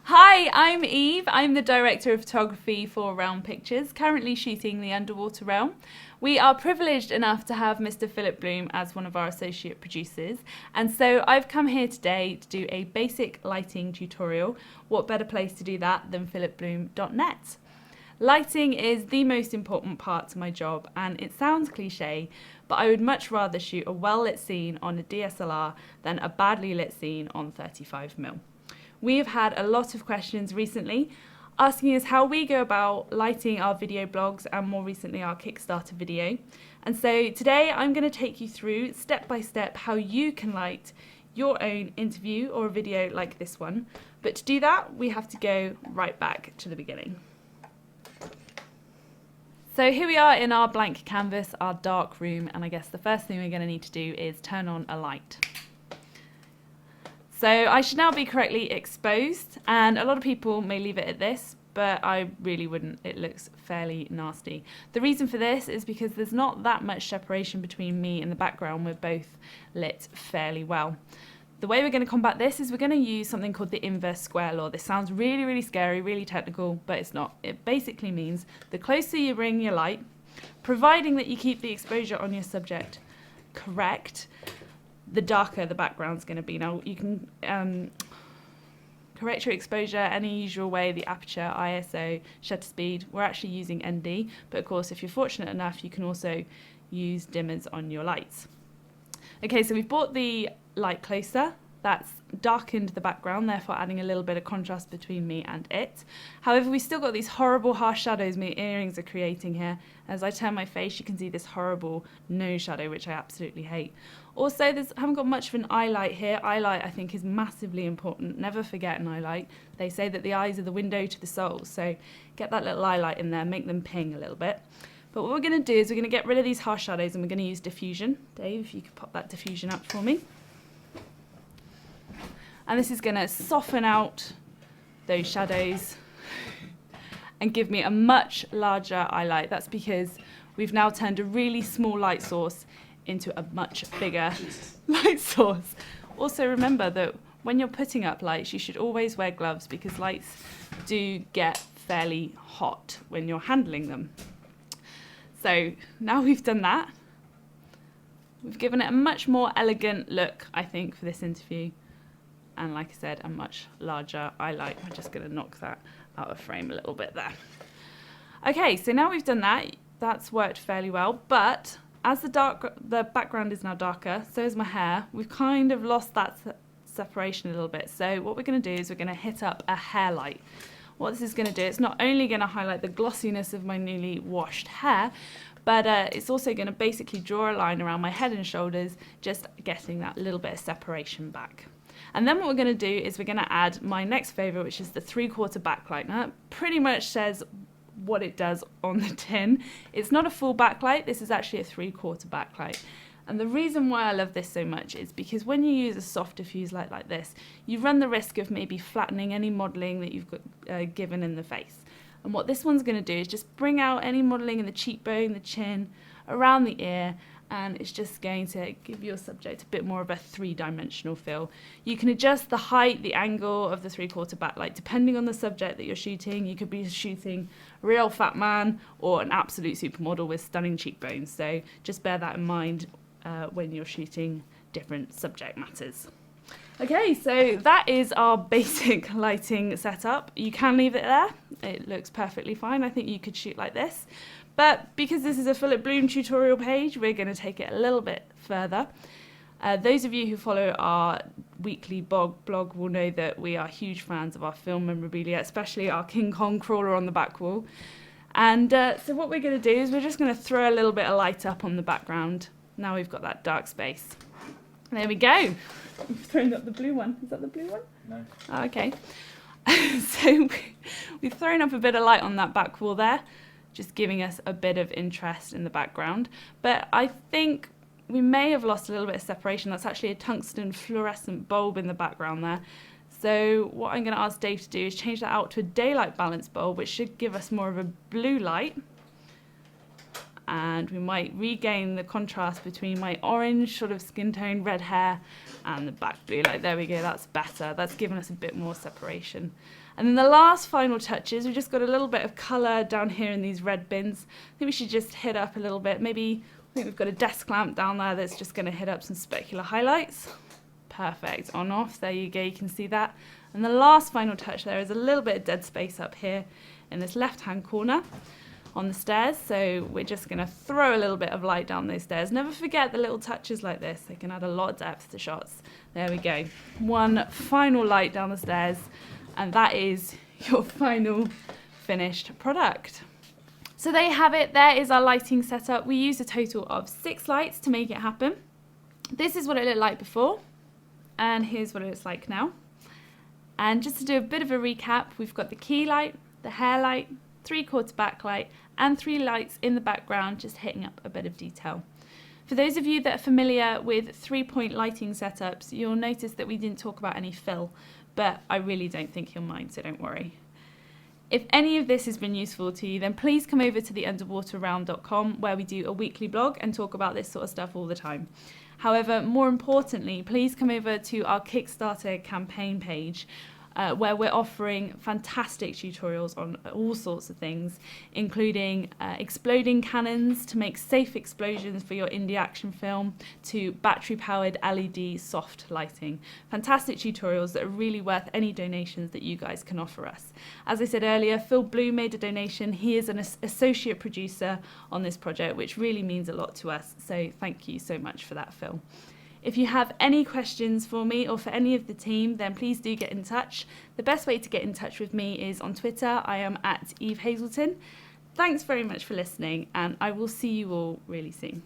Hi, I'm Eve. I'm the Director of Photography for Realm Pictures, currently shooting the Underwater Realm. We are privileged enough to have Mr. Philip Bloom as one of our associate producers, and so I've come here today to do a basic lighting tutorial. What better place to do that than philipbloom.net? Lighting is the most important part to my job, and it sounds cliche, but I would much rather shoot a well-lit scene on a DSLR than a badly lit scene on 35mm. We have had a lot of questions recently asking us how we go about lighting our video blogs and more recently our Kickstarter video. And so today I'm going to take you through step by step how you can light your own interview or a video like this one. But to do that, we have to go right back to the beginning. So here we are in our blank canvas, our dark room, and I guess the first thing we're going to need to do is turn on a light. So I should now be correctly exposed, and a lot of people may leave it at this, but I really wouldn't. It looks fairly nasty. The reason for this is because there's not that much separation between me and the background. We're both lit fairly well. The way we're going to combat this is we're going to use something called the inverse square law. This sounds really, really scary, really technical, but it's not. It basically means the closer you bring your light, providing that you keep the exposure on your subject correct, the darker the background's going to be. Now you can correct your exposure any usual way, the aperture, ISO, shutter speed. We're actually using ND, but of course if you're fortunate enough you can also use dimmers on your lights. Okay, so we've brought the light closer. That's darkened the background, therefore adding a little bit of contrast between me and it. However, we've still got these horrible harsh shadows my earrings are creating here. As I turn my face, you can see this horrible nose shadow, which I absolutely hate. Also, I haven't got much of an eye light here. Eye light, I think, is massively important. Never forget an eye light. They say that the eyes are the window to the soul, so get that little eye light in there, make them ping a little bit. But what we're going to do is we're going to get rid of these harsh shadows and we're going to use diffusion. Dave, if you could pop that diffusion up for me. And this is going to soften out those shadows and give me a much larger eye light. That's because we've now turned a really small light source into a much bigger light source. Also remember that when you're putting up lights, you should always wear gloves because lights do get fairly hot when you're handling them. So now we've done that, we've given it a much more elegant look, I think, for this interview. And like I said, a much larger eye light. I'm just going to knock that out of frame a little bit there. Okay, so now we've done that. That's worked fairly well. But as the background is now darker, so is my hair. We've kind of lost that separation a little bit. So what we're going to do is we're going to hit up a hair light. What this is going to do, it's not only going to highlight the glossiness of my newly washed hair, but it's also going to basically draw a line around my head and shoulders, just getting that little bit of separation back. And then what we're going to do is we're going to add my next favourite, which is the 3/4 backlight. Now that pretty much says what it does on the tin. It's not a full backlight, this is actually a 3/4 backlight. And the reason why I love this so much is because when you use a soft diffuse light like this, you run the risk of maybe flattening any modelling that you've got given in the face. And what this one's going to do is just bring out any modelling in the cheekbone, the chin, around the ear, and it's just going to give your subject a bit more of a three-dimensional feel. You can adjust the height, the angle of the 3/4 backlight depending on the subject that you're shooting. You could be shooting a real fat man or an absolute supermodel with stunning cheekbones, so just bear that in mind when you're shooting different subject matters. Okay, so that is our basic lighting setup. You can leave it there. It looks perfectly fine. I think you could shoot like this. But because this is a Philip Bloom tutorial page, we're going to take it a little bit further. Those of you who follow our weekly blog will know that we are huge fans of our film memorabilia, especially our King Kong crawler on the back wall. And so what we're going to do is we're just going to throw a little bit of light up on the background. Now we've got that dark space. There we go. We've thrown up the blue one. Is that the blue one? No. Oh, okay. So we've thrown up a bit of light on that back wall there, just giving us a bit of interest in the background. But I think we may have lost a little bit of separation. That's actually a tungsten fluorescent bulb in the background there. So what I'm going to ask Dave to do is change that out to a daylight balance bulb, which should give us more of a blue light. And we might regain the contrast between my orange sort of skin tone red hair and the back blue light. There we go, that's better. That's given us a bit more separation. And then the last final touches, we've just got a little bit of colour down here in these red bins. I think we should just hit up a little bit. Maybe, I think we've got a desk lamp down there that's just going to hit up some specular highlights. Perfect, on off, there you go, you can see that. And the last final touch there is a little bit of dead space up here in this left-hand corner on the stairs. So we're just going to throw a little bit of light down those stairs. Never forget the little touches like this. They can add a lot of depth to shots. There we go. One final light down the stairs, and that is your final finished product. So there you have it. There is our lighting setup. We used a total of 6 lights to make it happen. This is what it looked like before, and here's what it looks like now. And just to do a bit of a recap, we've got the key light, the hair light, 3/4 backlight, and 3 lights in the background, just hitting up a bit of detail. For those of you that are familiar with 3-point lighting setups, you'll notice that we didn't talk about any fill, but I really don't think you'll mind, so don't worry. If any of this has been useful to you, then please come over to theunderwaterrealm.com, where we do a weekly blog and talk about this sort of stuff all the time. However, more importantly, please come over to our Kickstarter campaign page, where we're offering fantastic tutorials on all sorts of things, including exploding cannons to make safe explosions for your indie action film, to battery-powered LED soft lighting. Fantastic tutorials that are really worth any donations that you guys can offer us. As I said earlier, Phil Blue made a donation. He is an associate producer on this project, which really means a lot to us. So thank you so much for that, Phil. If you have any questions for me or for any of the team, then please do get in touch. The best way to get in touch with me is on Twitter. I am @Eve Hazelton. Thanks very much for listening, and I will see you all really soon.